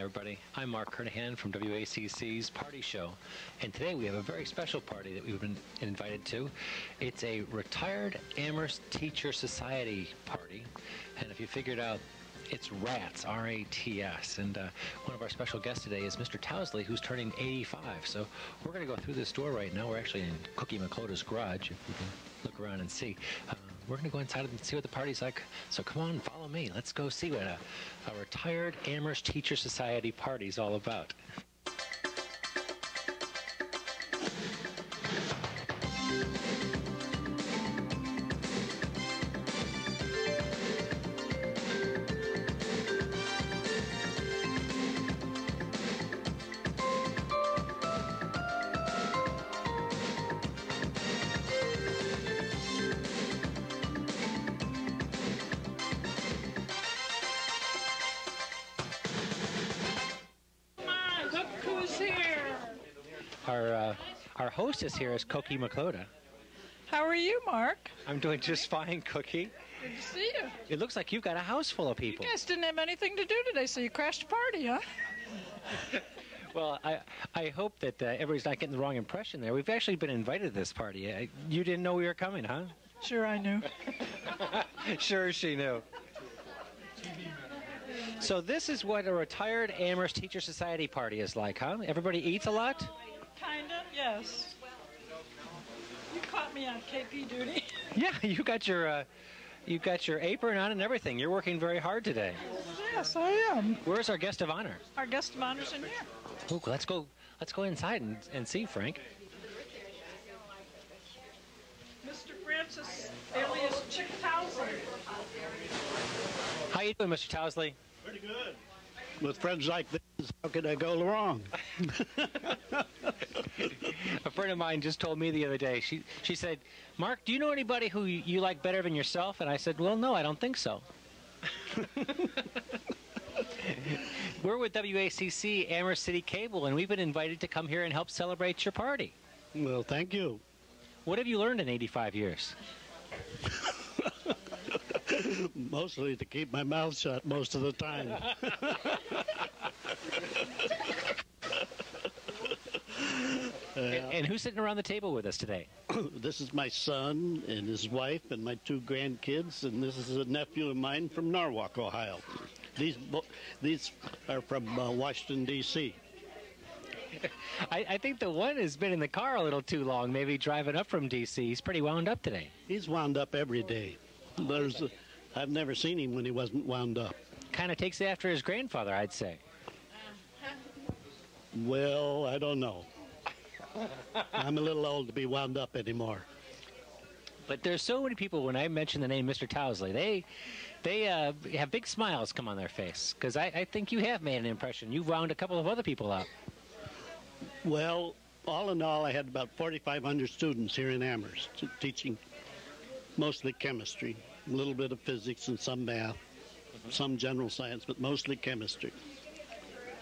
everybody. I'm Mark Kernahan from WACC's Party Show, and today we have a very special party that we've been invited to. It's a Retired Amherst Teacher Society party, and if you figured out, it's RATS, R-A-T-S, and one of our special guests today is Mr. Tousley, who's turning 85. So we're going to go through this door right now. We're actually in Cookie McLoda's garage, if you can look around and see. We're going to go inside and see what the party's like. So come on, follow me. Let's go see what a Retired Amherst Teacher Society party is all about. Our hostess here is Cookie McLoda. How are you, Mark? I'm doing just fine, Cookie. Good to see you. It looks like you've got a house full of people. You guys didn't have anything to do today, so you crashed a party, huh? Well, I hope that everybody's not getting the wrong impression there. We've actually been invited to this party. You didn't know we were coming, huh? Sure, I knew. Sure, she knew. So this is what a Retired Amherst Teacher Society party is like, huh? Everybody eats a lot? Kinda, yes. You caught me on KP duty. Yeah, you got your apron on and everything. You're working very hard today. Yes, I am. Where's our guest of honor? Our guest of honor's in here. Oh, let's go inside and see, Frank. Mr. Francis, alias Chick Tousley. How you doing, Mr. Tousley? Pretty good. With friends like this, how could I go wrong? A friend of mine just told me the other day, she said, Mark, do you know anybody who you like better than yourself? And I said, well, no, I don't think so. We're with WACC Amherst City Cable, and we've been invited to come here and help celebrate your party. Well, thank you. What have you learned in 85 years? Mostly to keep my mouth shut most of the time. And who's sitting around the table with us today? This is my son and his wife and my two grandkids, and this is a nephew of mine from Norwalk, Ohio. These are from Washington, D.C. I think the one has been in the car a little too long, maybe driving up from D.C. He's pretty wound up today. He's wound up every day. I've never seen him when he wasn't wound up. Kind of takes after his grandfather, I'd say. Well, I don't know. I'm a little old to be wound up anymore. But there's so many people, when I mention the name Mr. Tousley, they have big smiles come on their face, because I think you have made an impression. You've wound a couple of other people up. Well, all in all, I had about 4,500 students here in Amherst teaching mostly chemistry, a little bit of physics and some math, some general science, but mostly chemistry.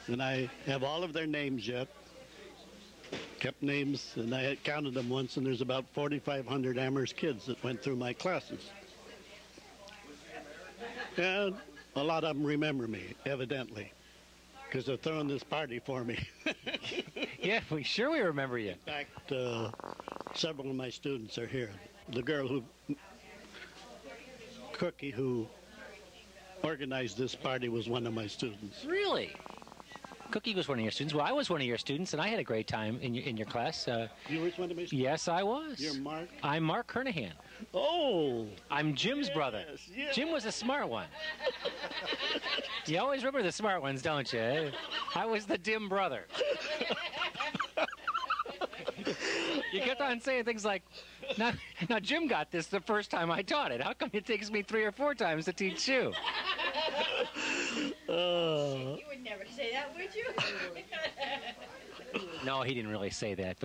And I have all of their names yet, kept names, and I had counted them once, and there's about 4,500 Amherst kids that went through my classes. And a lot of them remember me, evidently, because they're throwing this party for me. Yeah, we remember you. In fact, several of my students are here. The girl Cookie, who organized this party, was one of my students. Really? Cookie was one of your students. Well, I was one of your students, and I had a great time in your class. You were one of my students? Yes, I was. You're Mark? I'm Mark Kernahan. Oh! I'm Jim's brother. Yes. Jim was a smart one. You always remember the smart ones, don't you? I was the dim brother. You kept on saying things like, now Jim got this the first time I taught it. How come it takes me 3 or 4 times to teach you? You would never say that, would you? No, he didn't really say that.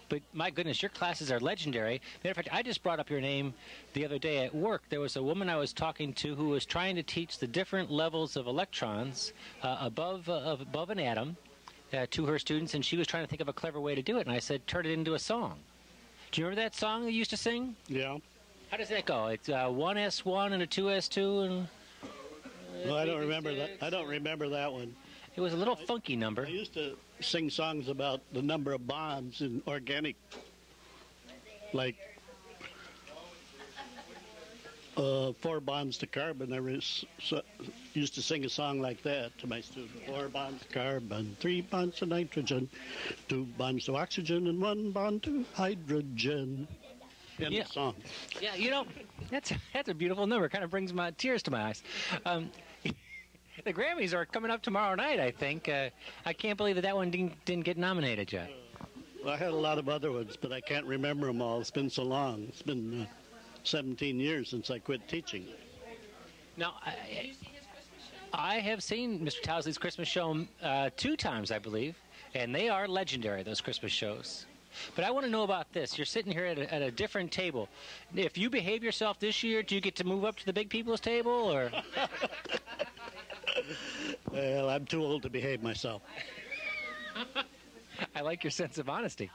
But my goodness, your classes are legendary. Matter of fact, I just brought up your name the other day at work. There was a woman I was talking to who was trying to teach the different levels of electrons above an atom to her students, and she was trying to think of a clever way to do it. And I said, turn it into a song. Do you remember that song you used to sing? Yeah. How does that go? It's 1S1 and a 2S2 and... Well, I don't remember that. I don't remember that one. It was a little funky number. I used to sing songs about the number of bonds in organic, like 4 bonds to carbon. Used to sing a song like that to my students. 4 bonds to carbon, 3 bonds to nitrogen, 2 bonds to oxygen, and 1 bond to hydrogen. End of song. Yeah, you know, that's a beautiful number. It kind of brings my tears to my eyes. The Grammys are coming up tomorrow night, I think. I can't believe that one didn't get nominated yet. Well, I had a lot of other ones, but I can't remember them all. It's been so long. It's been 17 years since I quit teaching. Now, I have seen Mr. Tousley's Christmas show 2 times, I believe, and they are legendary, those Christmas shows. But I want to know about this. You're sitting here at a different table. If you behave yourself this year, do you get to move up to the big people's table, or? Well, I'm too old to behave myself. I like your sense of honesty.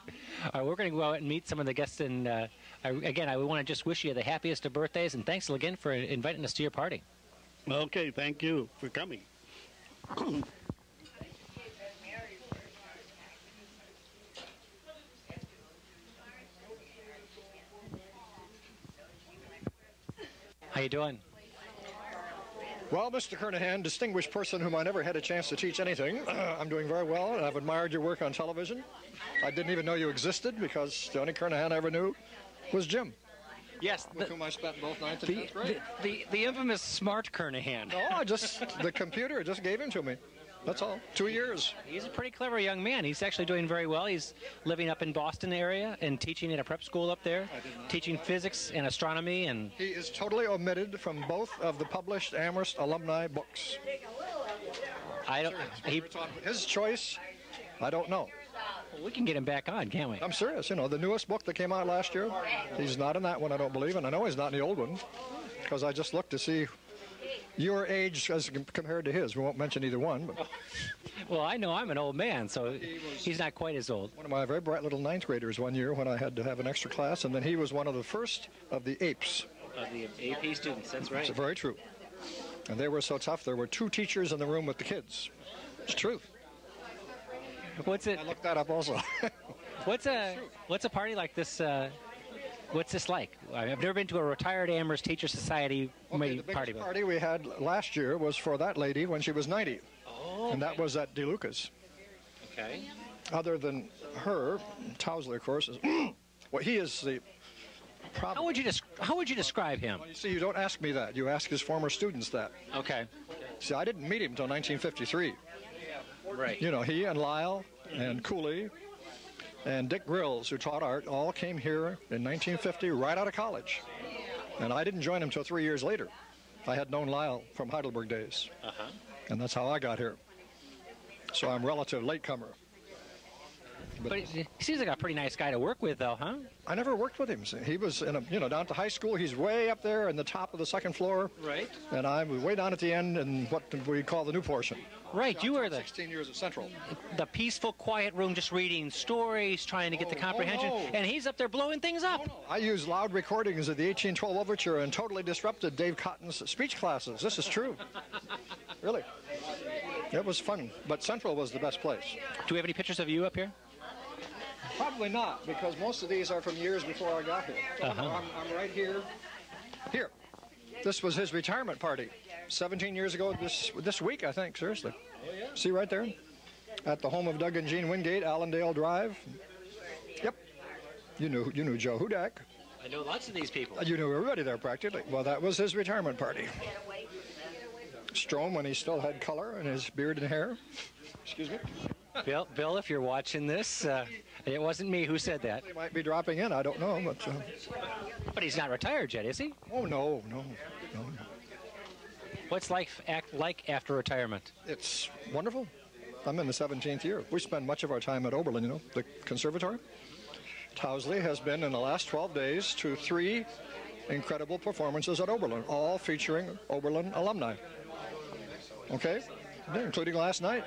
All right, we're going to go out and meet some of the guests. And again, I want to just wish you the happiest of birthdays, and thanks again for inviting us to your party. Okay, thank you for coming. How you doing? Well, Mr. Kernahan, distinguished person whom I never had a chance to teach anything, I'm doing very well, and I've admired your work on television. I didn't even know you existed because the only Kernahan I ever knew was Jim. Yes. With whom I spent both 9th and 10th grade. The infamous smart Kernahan. No, the computer just gave him to me. That's all. 2 years. He's a pretty clever young man. He's actually doing very well. He's living up in Boston area and teaching at a prep school up there, teaching physics and astronomy. And he is totally omitted from both of the published Amherst alumni books. I don't. His choice, I don't know. Well, we can get him back on, can't we? I'm serious. You know, the newest book that came out last year, he's not in that one, I don't believe, and I know he's not in the old one because I just looked to see your age as compared to his. We won't mention either one. But well, I know I'm an old man, so he's not quite as old. One of my very bright little 9th graders one year when I had to have an extra class, and then he was one of the first of the apes. Of the AP students, that's right. It's very true. And they were so tough, there were 2 teachers in the room with the kids. It's true. What's it? I looked that up also. What's a party like this? What's this like? I've never been to a retired Amherst Teacher Society the biggest party we had last year was for that lady when she was 90. Oh. And that was at DeLuca's. Okay. Other than her, Tousley, of course, is well, he is the problem. How would you describe him? Well, you see, you don't ask me that. You ask his former students that. Okay. See, I didn't meet him until 1953. Right. You know, he and Lyle and Cooley and Dick Grills, who taught art, all came here in 1950 right out of college. And I didn't join him until 3 years later. I had known Lyle from Heidelberg days. Uh-huh. And that's how I got here. So I'm a relative latecomer. But he seems like a pretty nice guy to work with, though, huh? I never worked with him. He was in down to high school. He's way up there in the top of the 2nd floor. Right. And I was way down at the end in what we call the new portion. Right, you were 16 years at Central. The peaceful, quiet room, just reading stories, trying to get the comprehension, and he's up there blowing things up. I used loud recordings of the 1812 Overture and totally disrupted Dave Cotton's speech classes. This is true. Really. It was fun, but Central was the best place. Do we have any pictures of you up here? Probably not, because most of these are from years before I got here. I'm right here. Here. This was his retirement party 17 years ago this week, I think, seriously. Oh, yeah. See right there? At the home of Doug and Jean Wingate, Allendale Drive. Yep. You knew Joe Hudak. I know lots of these people. You knew everybody there practically. Well, that was his retirement party. Strom when he still had color in his beard and hair. Excuse me. Bill, if you're watching this, it wasn't me who said that. He might be dropping in. I don't know. But he's not retired yet, is he? Oh, no. What's life like after retirement? It's wonderful. I'm in the 17th year. We spend much of our time at Oberlin, the conservatory. Tousley has been in the last 12 days to 3 incredible performances at Oberlin, all featuring Oberlin alumni. Okay? Yeah, including last night.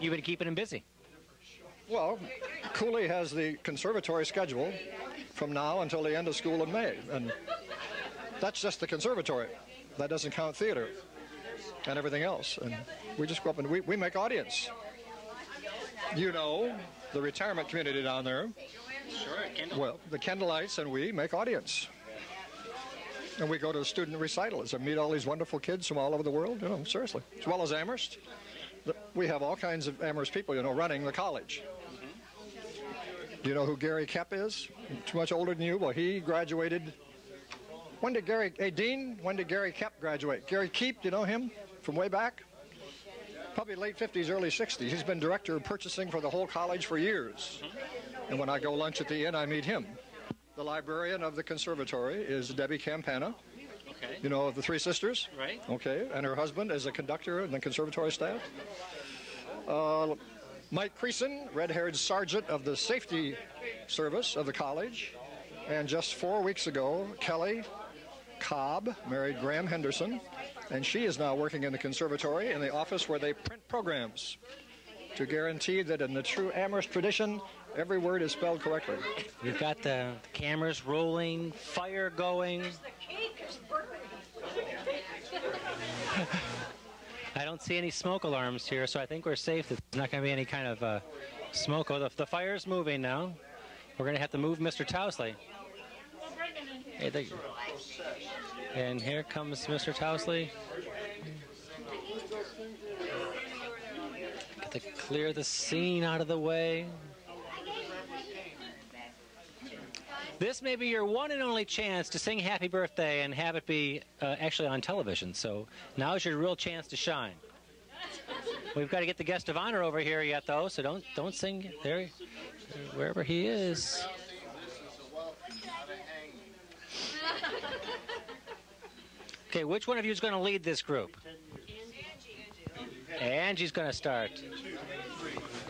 You've been keeping him busy. Well, Cooley has the conservatory schedule from now until the end of school in May. And that's just the conservatory. That doesn't count theater. and everything else. And we just go up and we make audience. You know, the retirement community down there. Sure, Well, the Kendallites and we make audience. And we go to student recitals and meet all these wonderful kids from all over the world, you know, seriously. As well as Amherst. We have all kinds of Amherst people, you know, running the college. Do you know who Gary Kepp is? Too much older than you? Well, he graduated. When did Gary, hey, Dean, when did Gary Kepp graduate? Gary Keep, do you know him from way back? Probably late 50s, early 60s. He's been director of purchasing for the whole college for years. And when I go lunch at the inn, I meet him. The librarian of the conservatory is Debbie Campana. Okay. You know, of the Three Sisters? Right. Okay, and her husband is a conductor in the conservatory staff. Mike Creason, red-haired sergeant of the safety service of the college. And just 4 weeks ago, Kelly Cobb married Graham Henderson, and she is now working in the conservatory in the office where they print programs to guarantee that in the true Amherst tradition, every word is spelled correctly. We've got the cameras rolling, fire going. I don't see any smoke alarms here, so I think we're safe. There's not going to be any kind of smoke. Oh, the fire's moving now. We're going to have to move Mr. Tousley. Hey, and here comes Mr. Tousley. Got to clear the scene out of the way. This may be your one and only chance to sing Happy Birthday and have it be actually on television. So now's your real chance to shine. We've got to get the guest of honor over here yet, though. So don't sing there, wherever he is. Okay, which one of you is going to lead this group? Angie's going to start.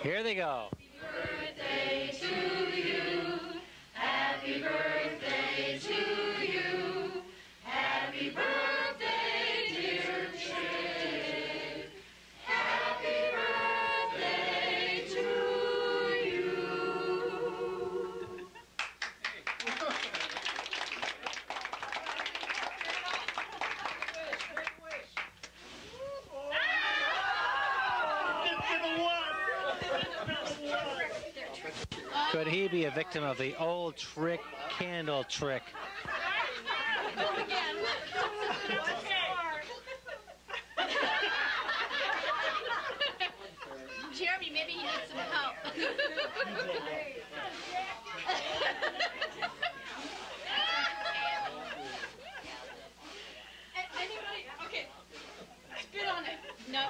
Here they go. Birthday to you. Happy birthday to you. Happy birthday, dear Chick. Happy birthday to you. Could he be a victim of the old trick, candle trick? Jeremy, maybe he needs some help. Anybody? Okay. Spit on it. No.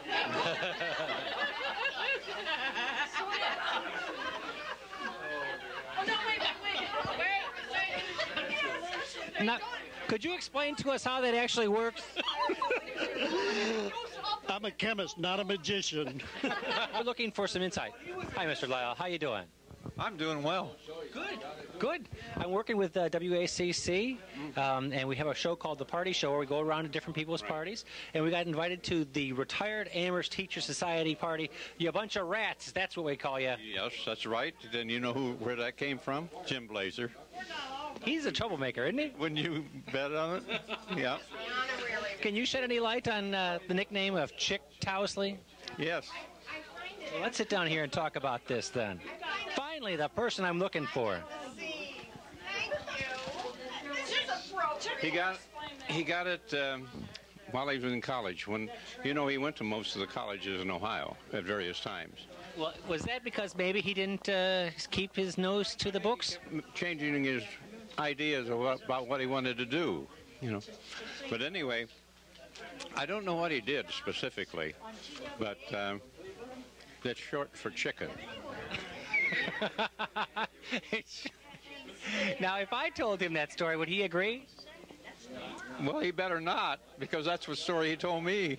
Oh, no, wait. Now, could you explain to us how that actually works? I'm a chemist, not a magician. We're looking for some insight. Hi, Mr. Lyle. How you doing? I'm doing well. Good. I'm working with WACC, and we have a show called The Party Show where we go around to different people's parties, and we got invited to the Retired Amherst Teacher Society party. You bunch of rats, that's what we call you. Yes, that's right. Then you know where that came from? Jim Blazer. He's a troublemaker, isn't he? Wouldn't you bet on it? Yeah. Can you shed any light on the nickname of Chick Tousley? Yes. Well, let's sit down here and talk about this then. Finally, the person I'm looking for. He got it while he was in college. When he went to most of the colleges in Ohio at various times. Well, was that because maybe he didn't keep his nose to the books? Changing his ideas about what he wanted to do, But anyway, I don't know what he did specifically, but that's short for chicken. Now, if I told him that story, would he agree? Well, he better not, because that's what story he told me.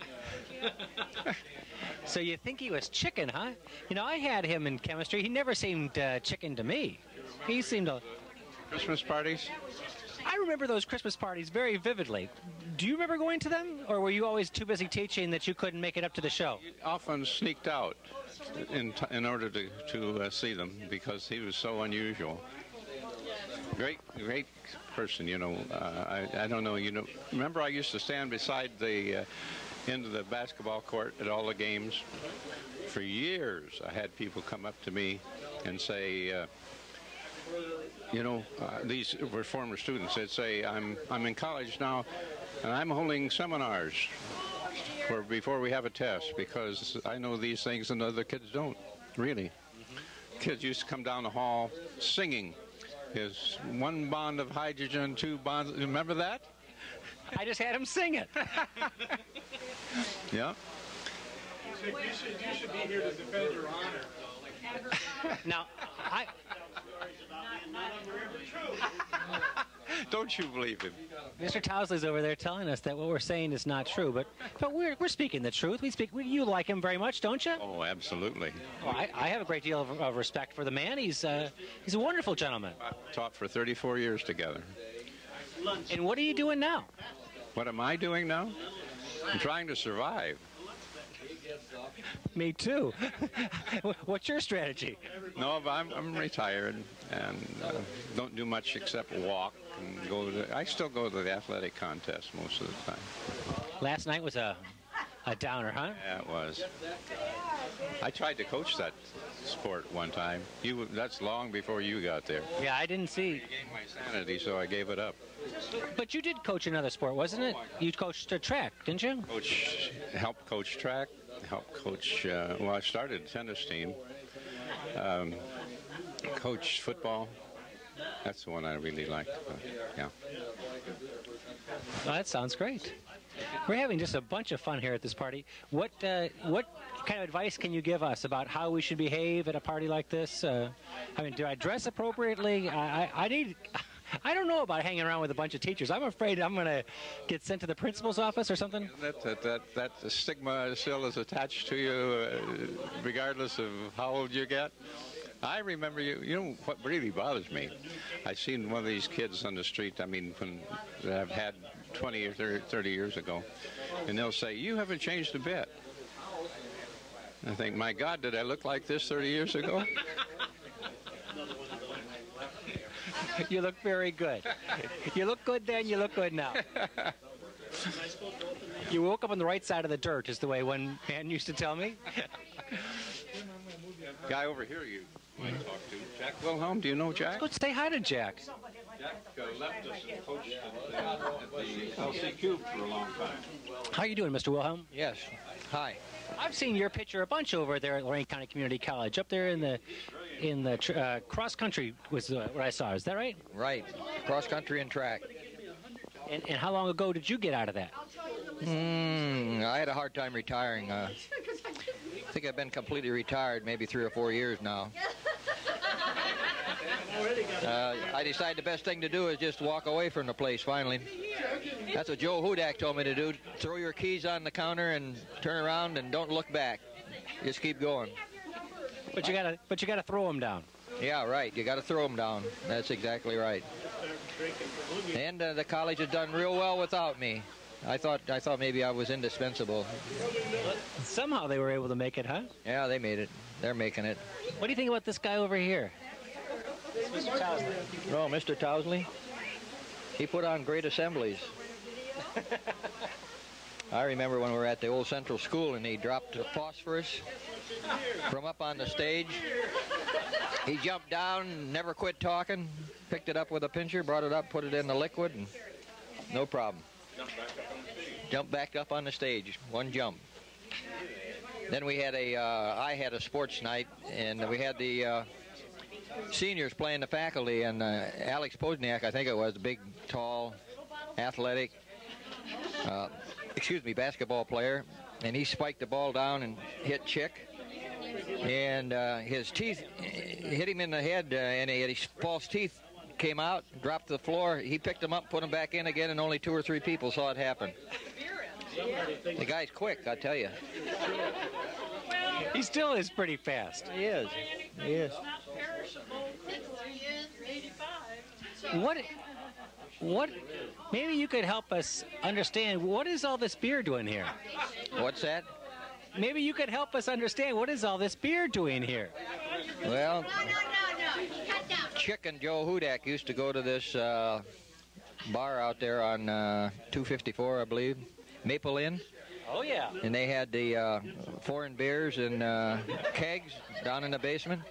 So you think he was chicken, huh? I had him in chemistry. He never seemed chicken to me. He seemed a... Christmas parties? I remember those Christmas parties very vividly. Do you remember going to them? Or were you always too busy teaching that you couldn't make it up to the show? He often sneaked out in order to see them, because he was so unusual. Great person, I don't know, remember I used to stand beside the into the basketball court at all the games. For years, I had people come up to me and say, these were former students. They'd say, I'm in college now, and I'm holding seminars before we have a test because I know these things and other kids don't, really. Kids used to come down the hall singing. Is 1 bond of hydrogen, 2 bonds. Remember that? I just had him sing it. Yeah. You should be here to defend your honor. Now, Don't you believe him? Mr. Tousley's over there telling us that what we're saying is not true, but we're speaking the truth. You like him very much, don't you? Oh, absolutely. Well, I have a great deal of respect for the man. He's a wonderful gentleman. Taught for 34 years together. And what are you doing now? What am I doing now? I'm trying to survive. Me too. What's your strategy? No, but I'm retired and don't do much except walk and I still go to the athletic contest most of the time. Last night was a downer, huh? Yeah, it was. I tried to coach that sport one time. That's long before you got there. Yeah, I didn't see. I gained my sanity, so I gave it up. But you did coach another sport, wasn't it? You coached track, didn't you? Helped coach track. Helped coach. I started a tennis team. Coached football. That's the one I really liked. Yeah. Well, that sounds great. We're having just a bunch of fun here at this party. What kind of advice can you give us about how we should behave at a party like this? Do I dress appropriately? I don't know about hanging around with a bunch of teachers. I'm afraid I'm going to get sent to the principal's office or something. That stigma still is attached to you, regardless of how old you get. I remember what really bothers me. I seen one of these kids on the street, that I've had 20 or 30 years ago, and they'll say, "You haven't changed a bit." I think, my God, did I look like this 30 years ago? You look very good. You look good then, you look good now. You woke up on the right side of the dirt, is the way one man used to tell me. Guy over here you might talk to. Jack Wilhelm, do you know Jack? Let's say hi to Jack. Jack left us and coached at the LC Cube for a long time. How are you doing, Mr. Wilhelm? Yes. Hi. I've seen your picture a bunch over there at Lorraine County Community College. Up there in the cross country was what I saw. Is that right? Right. Cross country and track. And how long ago did you get out of that? I had a hard time retiring. I think I've been completely retired maybe 3 or 4 years now. I decided the best thing to do is just walk away from the place finally. That's what Joe Hudak told me to do. Throw your keys on the counter and turn around and don't look back. Just keep going. But you gotta throw them down. Yeah, right. You gotta throw them down. That's exactly right. And the college has done real well without me. I thought maybe I was indispensable. Somehow they were able to make it, huh? Yeah, they made it. They're making it. What do you think about this guy over here? Mr. Tousley. No, Mr. Tousley. He put on great assemblies. I remember when we were at the old Central School and he dropped phosphorus from up on the stage. He jumped down, never quit talking, picked it up with a pincher, brought it up, put it in the liquid, and no problem. Jumped back up on the stage, one jump. Then we had I had a sports night, and we had the seniors playing the faculty, and Alex Pozniak, I think it was, the big, tall, athletic, basketball player, and he spiked the ball down and hit Chick, and his teeth hit him in the head, and his false teeth came out, dropped to the floor. He picked them up, put them back in again, and only 2 or 3 people saw it happen. The guy's quick, I tell you. He still is pretty fast. He is. He is. What? Maybe you could help us understand, what is all this beer doing here? What's that? Maybe you could help us understand, what is all this beer doing here? Well, Chick and Joe Hudak used to go to this bar out there on 254, I believe, Maple Inn. Oh, yeah. And they had the foreign beers and kegs down in the basement.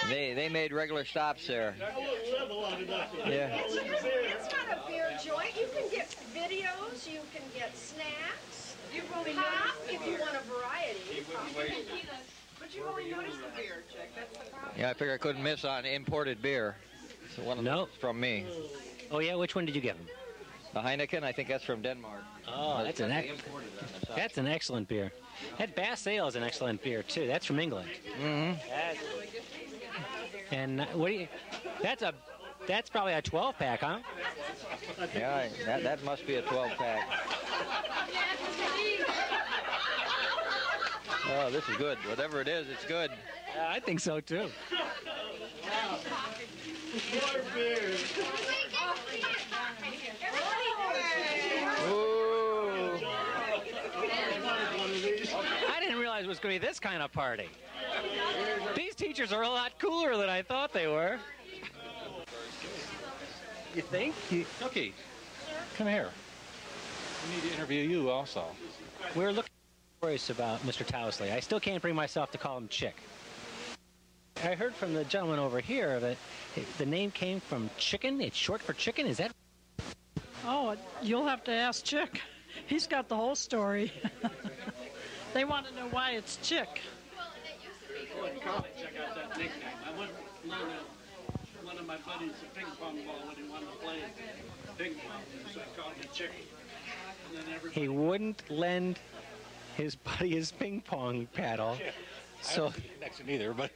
They made regular stops there. Yeah. It's not a beer joint. You can get videos, you can get snacks, pop if you want a variety. But you only noticed the beer, Chick. That's the problem. Yeah, I figured I couldn't miss on imported beer. So one of those from me. Oh, yeah? Which one did you get? The Heineken, I think that's from Denmark. Oh, that's an excellent beer. That Bass Ale is an excellent beer, too. That's from England. Mm-hmm. And what do you... That's probably a 12-pack, huh? Yeah, that must be a 12-pack. Oh, this is good. Whatever it is, it's good. I think so, too. More beer. Ooh. I didn't realize it was going to be this kind of party. These teachers are a lot cooler than I thought they were. You think? Cookie, come here. We need to interview you also. We're looking at stories about Mr. Tousley. I still can't bring myself to call him Chick. I heard from the gentleman over here that the name came from chicken. It's short for chicken. Is that? Oh, you'll have to ask Chick. He's got the whole story. They want to know why it's Chick. In college, I got that nickname. I went one of my buddies a ping pong ball when he wanted to play ping pong, so I called him Chicken. And then everybody... He wouldn't lend his buddy his ping pong paddle. Yeah, So I don't think it's connection either, but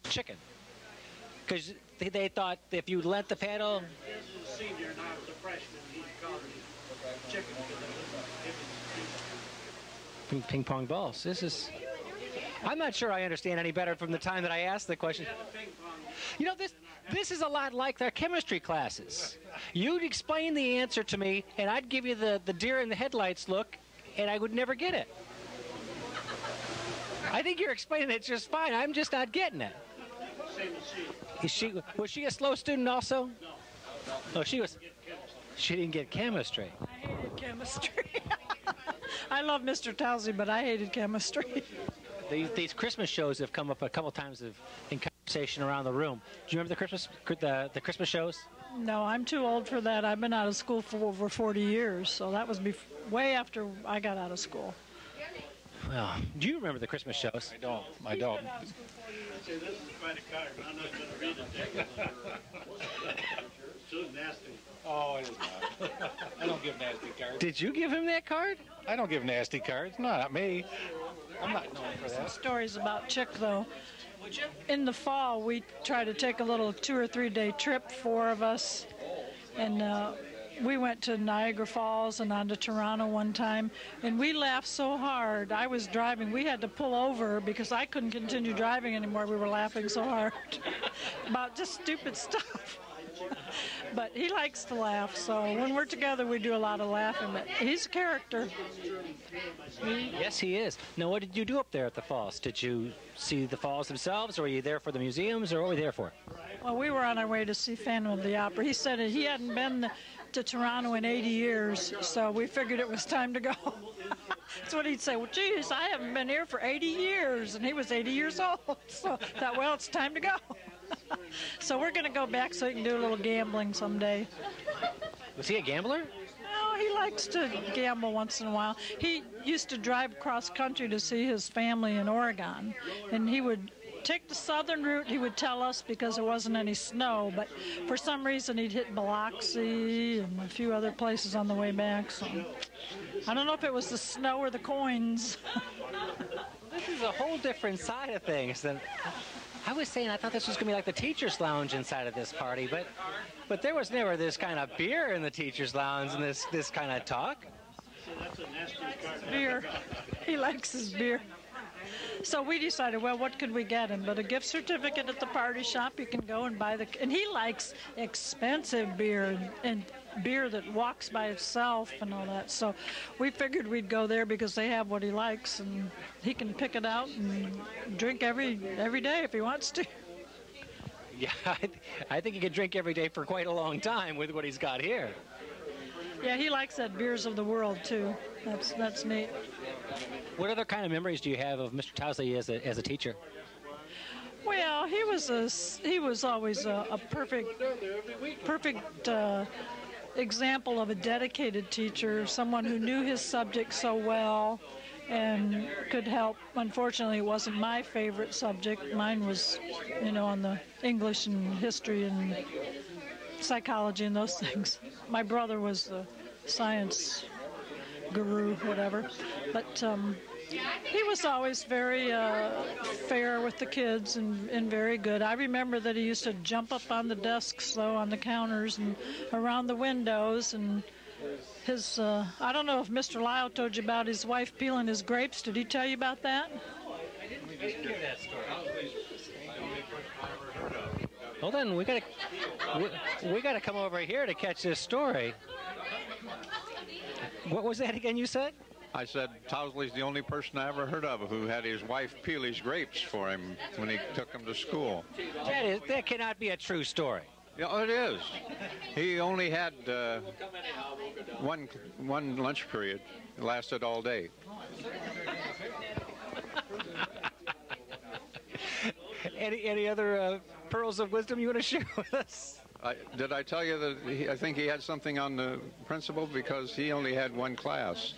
chicken. Because they thought if you lent the paddle... This was a senior, now it's a freshman. He called it Chicken. Ping pong balls. This is... I'm not sure I understand any better from the time that I asked the question. You know, this is a lot like their chemistry classes. You'd explain the answer to me, and I'd give you the deer in the headlights look, and I would never get it. I think you're explaining it just fine. I'm just not getting it. Was she a slow student also? No. Oh, she didn't get chemistry. I hated chemistry. I love Mr. Tousley, but I hated chemistry. These Christmas shows have come up a couple times in conversation around the room. Do you remember the Christmas shows? No, I'm too old for that. I've been out of school for over 40 years, so that was way after I got out of school. Well, do you remember the Christmas shows? I don't. See, this is quite a card. I'm not going to read it. It's too nasty. Oh, it is not. I don't give nasty cards. Did you give him that card? I don't give nasty cards. No, not me. I'm not known for that. Stories about Chick, though. In the fall, we try to take a little 2 or 3 day trip, 4 of us, and we went to Niagara Falls and on to Toronto one time, and we laughed so hard. I was driving. We had to pull over because I couldn't continue driving anymore. We were laughing so hard about just stupid stuff. But he likes to laugh, so when we're together, we do a lot of laughing. But he's a character. Yes, he is. Now, what did you do up there at the falls? Did you see the falls themselves, or were you there for the museums, or what were you there for? Well, we were on our way to see Phantom of the Opera. He said he hadn't been to Toronto in 80 years, so we figured it was time to go. That's what he'd say. Well, geez, I haven't been here for 80 years, and he was 80 years old. So I thought, well, it's time to go. So we're going to go back so he can do a little gambling someday. Was he a gambler? No, he likes to gamble once in a while. He used to drive cross country to see his family in Oregon, and he would take the southern route, he would tell us, because there wasn't any snow, but for some reason he'd hit Biloxi and a few other places on the way back. So I don't know if it was the snow or the coins. This is a whole different side of things than I was saying. I thought this was going to be like the teacher's lounge inside of this party, but there was never this kind of beer in the teacher's lounge and this kind of talk. Beer. He likes his beer. So we decided, well, what could we get him? But a gift certificate at the party shop. You can go and buy and he likes expensive beer and beer that walks by itself and all that. So we figured we'd go there because they have what he likes, and he can pick it out and drink every day if he wants to. Yeah, I think he could drink every day for quite a long time with what he's got here. Yeah, he likes that Beers of the World, too. That's neat. What other kind of memories do you have of Mr. Tousley as a teacher? Well, he was always a perfect example of a dedicated teacher, someone who knew his subject so well and could help. Unfortunately, it wasn't my favorite subject. Mine was, on the English and history and psychology and those things. My brother was the science guru, whatever. But he was always very fair with the kids and very good. I remember that he used to jump up on the desks, though, on the counters and around the windows. And his, I don't know if Mr. Lyle told you about his wife peeling his grapes. Did he tell you about that? I didn't hear that story. Hold on, we gotta come over here to catch this story. What was that again you said? I said Tousley's the only person I ever heard of who had his wife peel his grapes for him when he took him to school. That cannot be a true story. Yeah, it is. He only had one lunch period. It lasted all day. Any other pearls of wisdom you want to share with us? Did I tell you that I think he had something on the principal because he only had one class?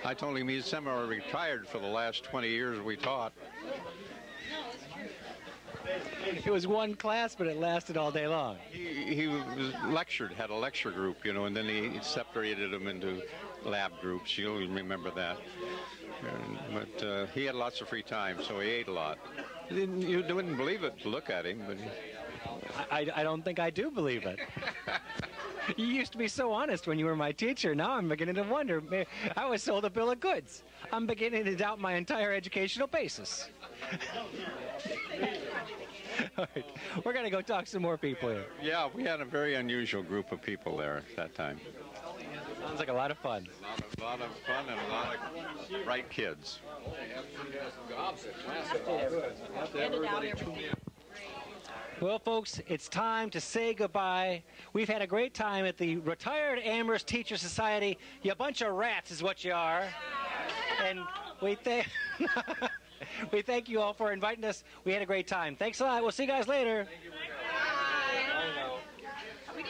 I told him he's semi-retired for the last 20 years we taught. It was one class, but it lasted all day long. He was lectured, had a lecture group, and then he separated them into lab groups. You'll remember that. But he had lots of free time, so he ate a lot. You wouldn't believe it to look at him, but... I don't think I do believe it. You used to be so honest when you were my teacher. Now I'm beginning to wonder. I was sold a bill of goods. I'm beginning to doubt my entire educational basis. All right. We're going to go talk to some more people here. Yeah, we had a very unusual group of people there at that time. Sounds like a lot of fun. A lot of fun and a lot of bright kids. Well, folks, it's time to say goodbye. We've had a great time at the Retired Amherst Teacher Society. You bunch of rats is what you are. And we thank you all for inviting us. We had a great time. Thanks a lot. We'll see you guys later. Bye.